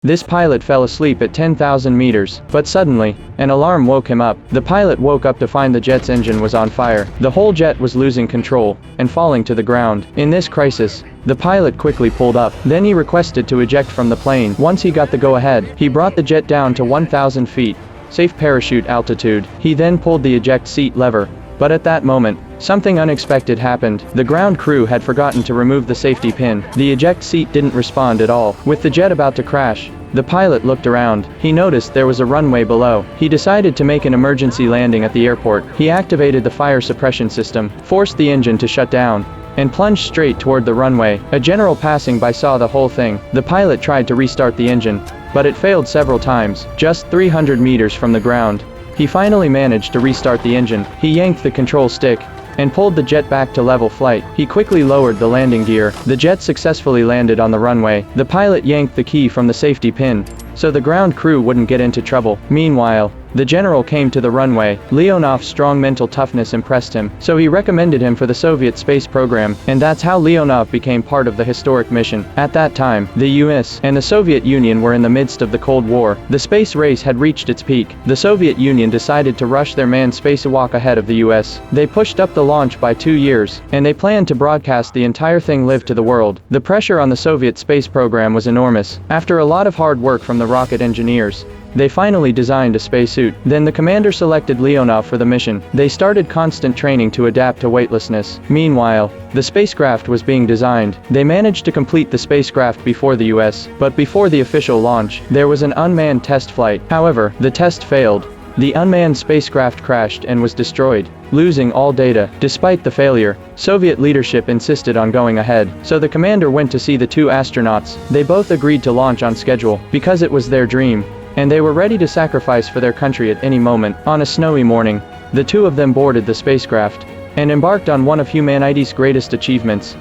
This pilot fell asleep at 10,000 meters, but suddenly, an alarm woke him up. The pilot woke up to find the jet's engine was on fire. The whole jet was losing control and falling to the ground. In this crisis, the pilot quickly pulled up. Then he requested to eject from the plane. Once he got the go-ahead, he brought the jet down to 1,000 feet, safe parachute altitude. He then pulled the eject seat lever. But at that moment, something unexpected happened. The ground crew had forgotten to remove the safety pin. The eject seat didn't respond at all. With the jet about to crash, the pilot looked around. He noticed there was a runway below. He decided to make an emergency landing at the airport. He activated the fire suppression system, forced the engine to shut down, and plunged straight toward the runway. A general passing by saw the whole thing. The pilot tried to restart the engine, but it failed several times. Just 300 meters from the ground, he finally managed to restart the engine. He yanked the control stick and pulled the jet back to level flight. He quickly lowered the landing gear. The jet successfully landed on the runway. The pilot yanked the key from the safety pin, so the ground crew wouldn't get into trouble. Meanwhile, the general came to the runway. Leonov's strong mental toughness impressed him, so he recommended him for the Soviet space program, and that's how Leonov became part of the historic mission. At that time, the US and the Soviet Union were in the midst of the Cold War. The space race had reached its peak. The Soviet Union decided to rush their manned spacewalk ahead of the US. They pushed up the launch by 2 years, and they planned to broadcast the entire thing live to the world. The pressure on the Soviet space program was enormous. After a lot of hard work from the rocket engineers, they finally designed a spacesuit. Then the commander selected Leonov for the mission. They started constant training to adapt to weightlessness. Meanwhile, the spacecraft was being designed. They managed to complete the spacecraft before the US, but before the official launch, there was an unmanned test flight. However, the test failed. The unmanned spacecraft crashed and was destroyed, losing all data. Despite the failure, Soviet leadership insisted on going ahead, so the commander went to see the two astronauts. They both agreed to launch on schedule, because it was their dream, and they were ready to sacrifice for their country at any moment. On a snowy morning, the two of them boarded the spacecraft and embarked on one of humanity's greatest achievements,